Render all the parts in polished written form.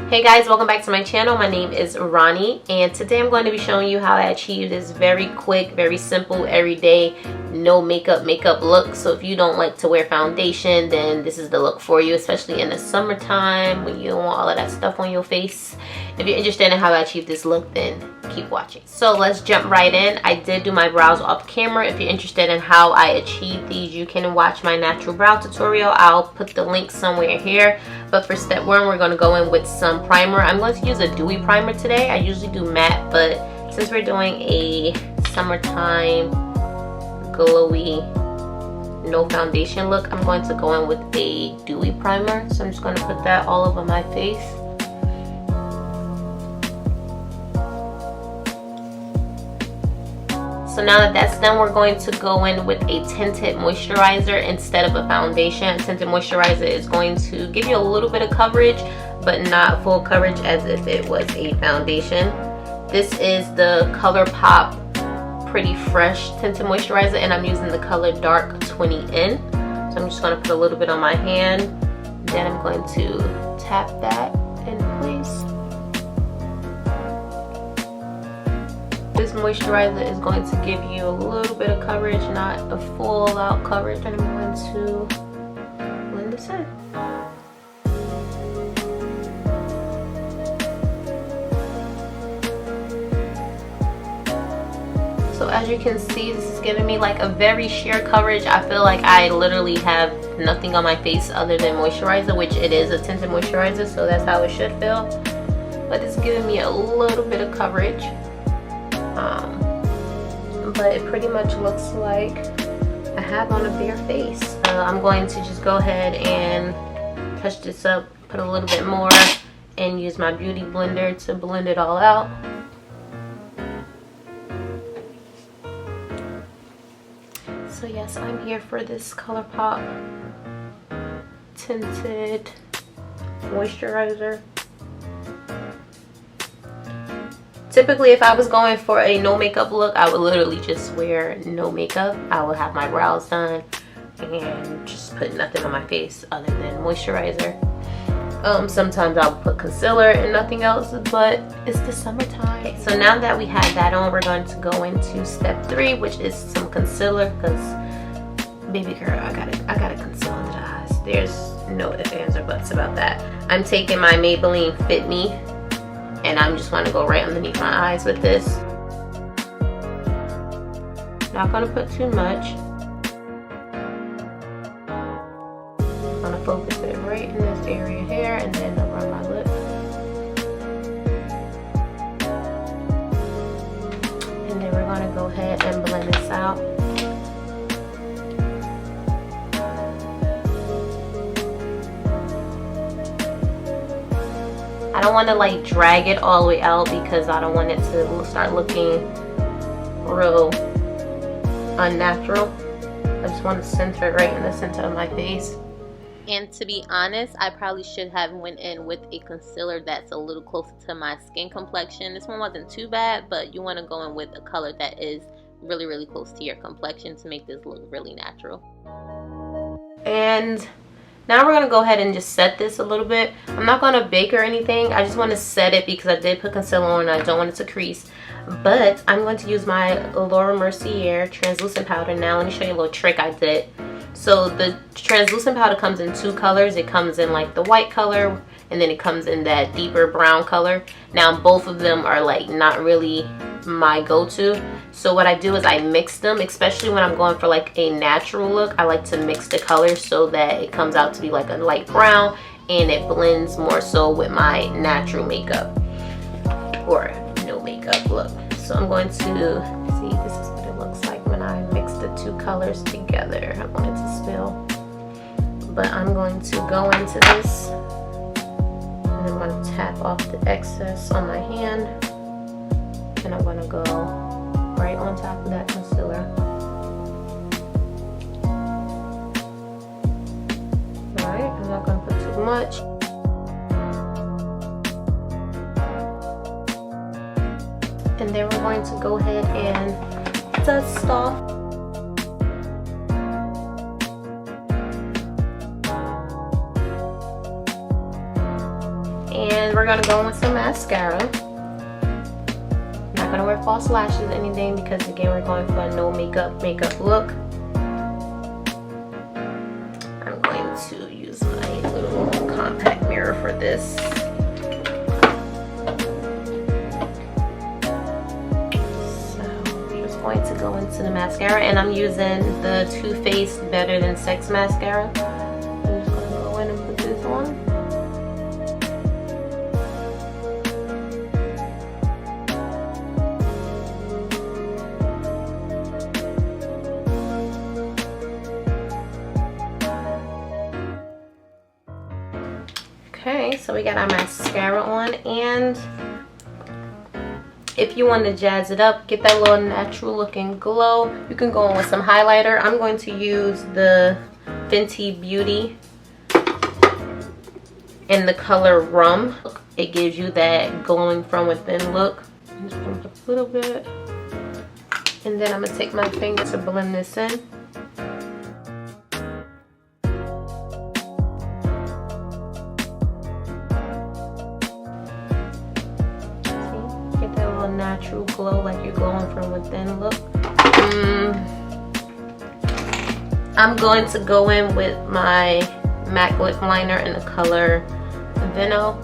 Hey guys, welcome back to my channel. My name is Ronnie and today I'm going to be showing you how I achieve this very quick, very simple, everyday, no makeup look. So if you don't like to wear foundation, then this is the look for you, especially in the summertime when you don't want all of that stuff on your face. If you're interested in how I achieve this look, then keep watching. So let's jump right in. I did do my brows off camera. If you're interested in how I achieve these, you can watch my natural brow tutorial. I'll put the link somewhere here. But for step one, we're going to go in with some primer. I'm going to use a dewy primer today. I usually do matte, but since we're doing a summertime glowy no foundation look, I'm going to go in with a dewy primer. So I'm just going to put that all over my face. So now that that's done, we're going to go in with a tinted moisturizer instead of a foundation. A tinted moisturizer is going to give you a little bit of coverage, but not full coverage as if it was a foundation. This is the Colourpop Pretty Fresh Tinted Moisturizer, and I'm using the color Dark 20N. So I'm just going to put a little bit on my hand. Then I'm going to tap that in place. This moisturizer is going to give you a little bit of coverage, not a full out coverage, and I'm going to blend this in. So as you can see, this is giving me like a very sheer coverage. I feel like I literally have nothing on my face other than moisturizer, which it is a tinted moisturizer, so that's how it should feel. But it's giving me a little bit of coverage. But it pretty much looks like I have on a bare face. I'm going to just go ahead and touch this up, put a little bit more, and use my beauty blender to blend it all out. So yes, I'm here for this Colourpop Tinted Moisturizer. Typically, if I was going for a no makeup look, I would literally just wear no makeup. I would have my brows done and just put nothing on my face other than moisturizer. Sometimes I'll put concealer and nothing else, but it's the summertime. Okay, so now that we have that on, we're going to go into step 3, which is some concealer, because baby girl, I gotta conceal under the eyes. There's no ifs, ands, or buts about that. I'm taking my Maybelline Fit Me, and I'm just going to go right underneath my eyes with this. Not going to put too much. I'm going to focus it right in this area here and then around my lip. And then we're going to go ahead and blend this out. I don't want to like drag it all the way out because I don't want it to start looking real unnatural. I just want to center it right in the center of my face. And to be honest, I probably should have went in with a concealer that's a little closer to my skin complexion. This one wasn't too bad, but you want to go in with a color that is really close to your complexion to make this look really natural. And now we're going to go ahead and just set this a little bit. I'm not going to bake or anything. I just want to set it because I did put concealer on and I don't want it to crease. But I'm going to use my Mercier translucent powder. Now let me show you a little trick I did. So the translucent powder comes in 2 colors. It comes in like the white color, and then it comes in that deeper brown color. Now both of them are like not really my go-to. So what I do is I mix them, especially when I'm going for like a natural look. I like to mix the colors so that it comes out to be like a light brown and it blends more so with my natural makeup or no makeup look. So I'm going to see, this is what it looks like when I mix the 2 colors together. I want it to spill, but I'm going to go into this and I'm going to tap off the excess on my hand, and I'm going to go right on top of that concealer. Alright, I'm not going to put too much. And then we're going to go ahead and dust off. we're gonna go in with some mascara. Not gonna wear false lashes or anything because again we're going for a no makeup look. I'm going to use my little compact mirror for this. So I'm just going to go into the mascara, and I'm using the Too Faced Better Than Sex mascara. I'm just gonna go in and put this on. Okay, so we got our mascara on, and if you want to jazz it up, get that little natural looking glow, you can go in with some highlighter. I'm going to use the Fenty Beauty in the color Rum. It gives you that glowing from within look. I'm just going to put a little bit, and then I'm going to take my finger to blend this in. Natural glow, like you're glowing from within look. I'm going to go in with my MAC lip liner in the color Vino.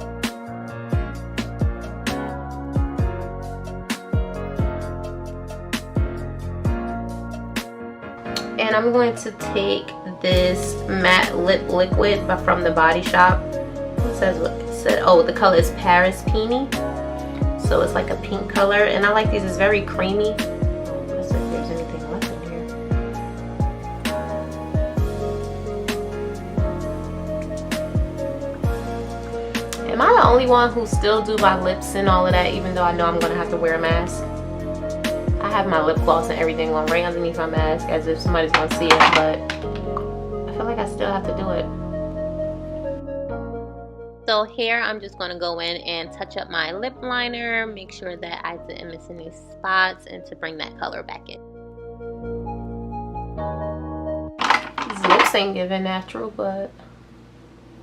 And I'm going to take this matte lip liquid from the Body Shop. It says what it said. Oh, the color is Paris Peony. So it's like a pink color, and I like these. It's very creamy. Let's see if there's anything left in here. Am I the only one who still do my lips and all of that, even though I know I'm gonna have to wear a mask? I have my lip gloss and everything on right underneath my mask as if somebody's gonna see it, but I feel like I still have to do it. So here I'm just going to go in and touch up my lip liner, make sure that I didn't miss any spots, and to bring that color back in. These lips ain't giving natural, but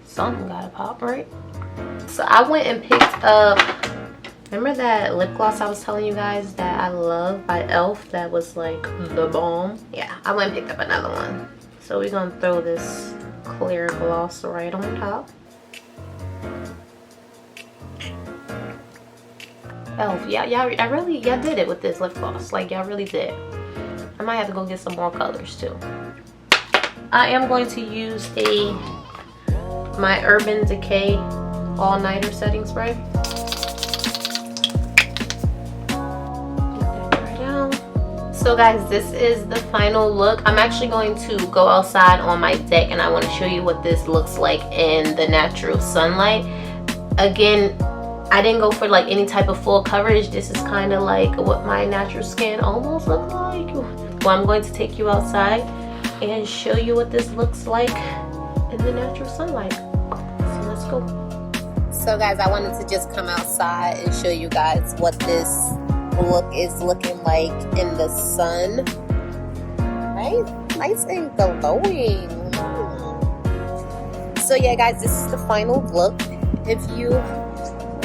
something gotta pop, right? So I went and picked up, remember that lip gloss I was telling you guys that I love by e.l.f. that was like the bomb? Yeah, I went and picked up another one. So we're going to throw this clear gloss right on top. e.l.f. yeah, y'all did it with this lip gloss. Like, y'all really did. I might have to go get some more colors too. I am going to use my Urban Decay All Nighter Setting Spray. So guys, this is the final look. I'm actually going to go outside on my deck, and I want to show you what this looks like in the natural sunlight. Again, I didn't go for like any type of full coverage. This is kind of like what my natural skin almost looks like. Well, I'm going to take you outside and show you what this looks like in the natural sunlight. So let's go. So guys, I wanted to just come outside and show you guys what this look is looking like in the sun. Right? Nice and glowing. So yeah guys, this is the final look. If you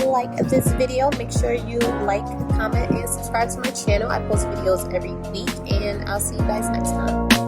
like this video, make sure you like, comment, and subscribe to my channel. I post videos every week, and I'll see you guys next time.